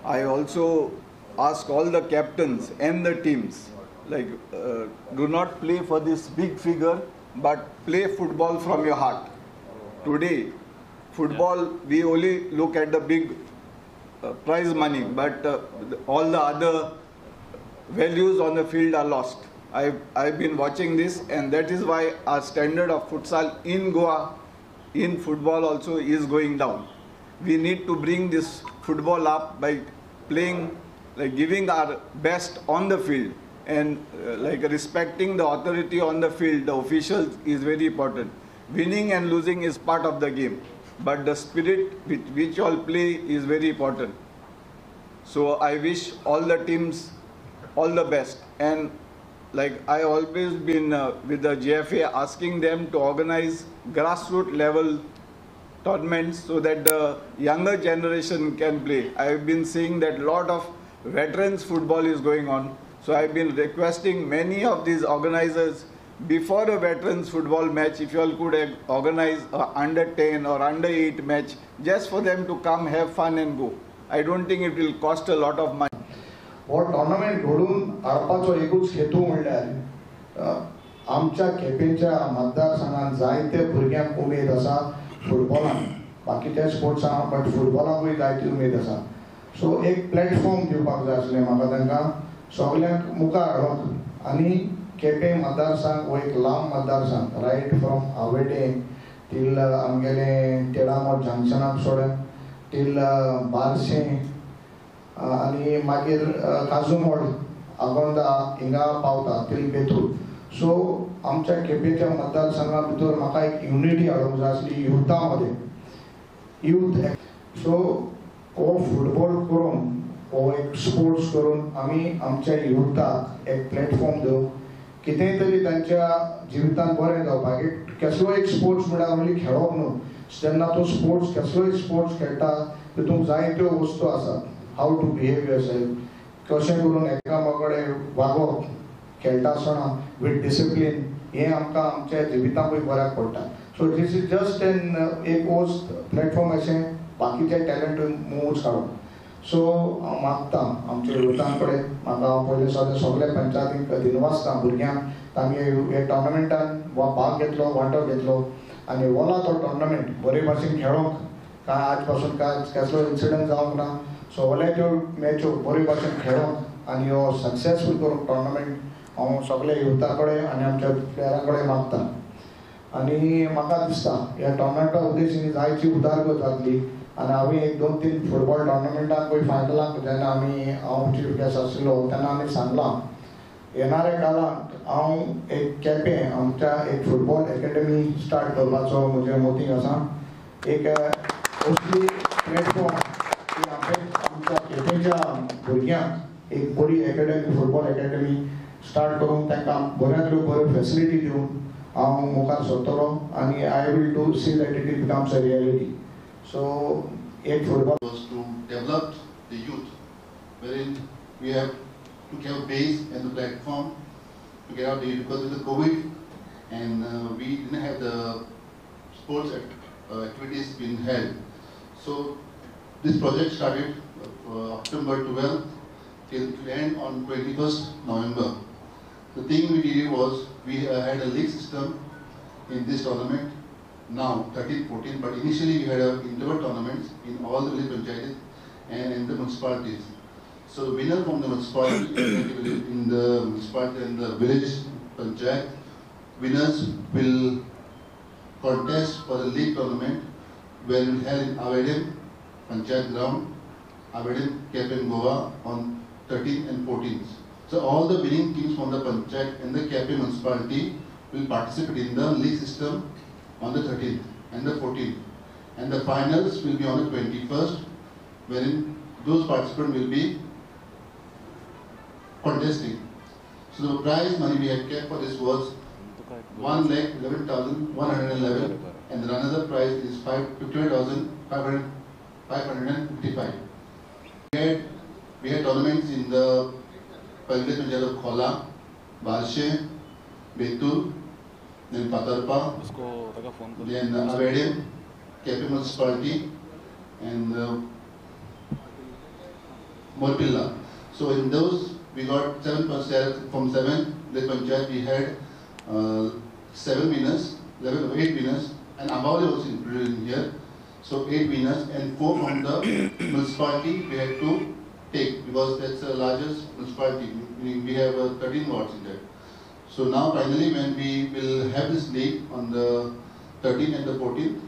I also ask all the captains and the teams, like, do not play for this big figure, but play football from your heart. Today, football, we only look at the big prize money, but all the other values on the field are lost. I've been watching this, and that is why our standard of futsal in Goa, in football also, is going down. We need to bring this football up by playing, like giving our best on the field, and like respecting the authority on the field, the officials, is very important. Winning and losing is part of the game, but the spirit with which all play is very important. So I wish all the teams all the best. And like I always been with the JFA asking them to organize grassroots level tournaments so that the younger generation can play. I've been seeing that a lot of veterans football is going on. So I've been requesting many of these organizers before a veterans football match, if you all could organize a under 10 or under 8 match just for them to come, have fun and go. I don't think it will cost a lot of money. हो tournament घडून हाडपाचो एकूच हेतू म्हणल्यार आमच्या केपेंच्या मतदारसंघात जायते भुरग्यांक उमेद आसा फुटबॉलान, बाकीच्या स्पोर्ट्सांक, बट फुटबॉलाकूय जायती उमेद आसा. सो एक प्लॅटफॉर्म दिवपाक जाय आसलें म्हाका तांकां सगल्यांक मुखार हाडूंक. आनी केपें मतदारसंघ हो एक लांब मतदारसंघ, रायट फ्रॉम आवेडे टील आमगेले तेडामोड जंक्शनाक सोडून टील बार्शें आणि मागीर काजूमोड आगोंदा हिंगा पावता टील बेतूल. सो आमच्या केपेंच्या मतदारसंघा भितर म्हाका एक युनिटी हाडूंक जाय आसली युथा मध्ये, यूथ. सो हो फुटबॉल करून, हो एक स्पोर्ट्स करून आमी आमच्या युथाक एक प्लॅटफॉर्म दिवं, कितेंय तरी तांच्या जिवितांत बरें जावपाक. कसलो एक स्पोर्ट्स म्हळ्यार ओन्ली खेळप न्हू. जेन्ना तूं स्पोर्ट्स, कसलोय स्पोर्ट्स खेळटा तितूंत जायत्यो वस्तू आसात. हाउ टू बिहेव योरसेल्फ, कशें करून एकामेकां वागप खेळटा आसतना विथ डिसिप्लीन, हें आमकां आमच्या जिवितांकूय बऱ्याक पडटा. सो दीस इज जस्ट एक वोस्ट प्लॅटफॉर्म अशें बाकीचे टॅलंट मुव्ज काडून. सो हांव मागतां आमच्या युथां कडेन, म्हाका पयलीं सगळे पंचायतीक दिनवासता भुरग्यांक तांगे हे टॉर्नामेंटान भाग घेतलो, वांटो घेतलो आनी वोला तो टॉर्नामेंट बरे भाशेन खेळोंक. काय आज पासून काय कसलो इन्सिडंट जावंक ना. सो ओले त्यो मॅच्यो बरे भाशेन खेळोंक आनी हो सक्सेसफूल करूंक टॉर्नामेंट हांव सगळे युथा कडेन आनी आमच्या प्लेयरां कडेन मागतां. आनी म्हाका दिसता ह्या टॉर्नामेंटा उद्देशीन जायची उदारगत जातली. आनी हांवें 1-2-3 फुटबॉल टॉर्नामेंटाक फायनलाक जेन्ना हांव चीफ गेस्ट आशिल्लो तेन्ना हांवें सांगलां येणाऱ्या काळांत हांव एक केपें आमच्या एक फुटबॉल एकेडमी स्टार्ट करपाचो म्हजें मोतींग आसा. एक असली प्लॅटफॉर्म की आमच्या केपेंच्या भुरग्यांक एक बरी एकेडमी, फुटबॉल एकेडमी स्टार्ट करून तांकां बऱ्यांतल्यो बऱ्यो फॅसिलिटी दिवन हांव मुखार सरतलो आनी I will do see that it becomes a reality. So एक football was to develop the youth, wherein we have to have a base and the platform to get out there, because of the COVID and we didn't have the sports activities being held. So this project started October 12th till end on 21st November. The thing we did was we had a league system in this tournament. Now 13-14, but initially we had interval tournaments in all the village panchayats and in the municipalities. So the winner from the municipality in the municipality and the village panchayat winners will contest for the league tournament, where we held in Avedem Panchayat ground, Avedem, Kepen, Goa on 13th and 14th. So all the winning teams from the panchayat and the Kepen municipality will participate in the league system on the 13th and the 14th, and the finals will be on the 21st, wherein those participants will be contesting. So the prize money we had kept for this was 1,11,111, and the another prize is 58,555. We had tournaments in the Paglet Panchayat of Khola, Barshe, Betul, then Patarpa, then Avedem, Kepen municipality, and Morpilla. So in those, we got 7 from 7 Lake Panchayat. We had 7 winners, 8 winners, and Ambawali was included in here. So 8 winners and 4 from the municipality we had to take, because that's the largest municipality. We have 13 wards in that. So now finally, when we will have this league on the 13th and the 14th,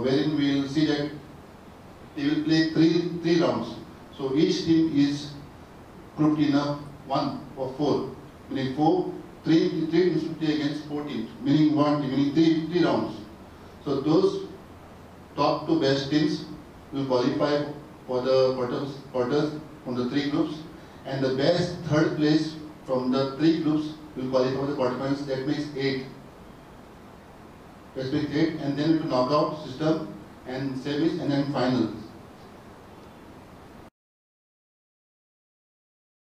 wherein we will see that they will play three rounds. So each team is grouped in a 1 or 4, meaning 3 teams will play against 4 teams, meaning 1 team, meaning 3 rounds. So those top 2 best teams will qualify for the quarters from the 3 groups, and the best third place from the 3 groups will qualify for the quarterfinals. That makes 8. That makes 8, and then to knockout system and semis and then finals.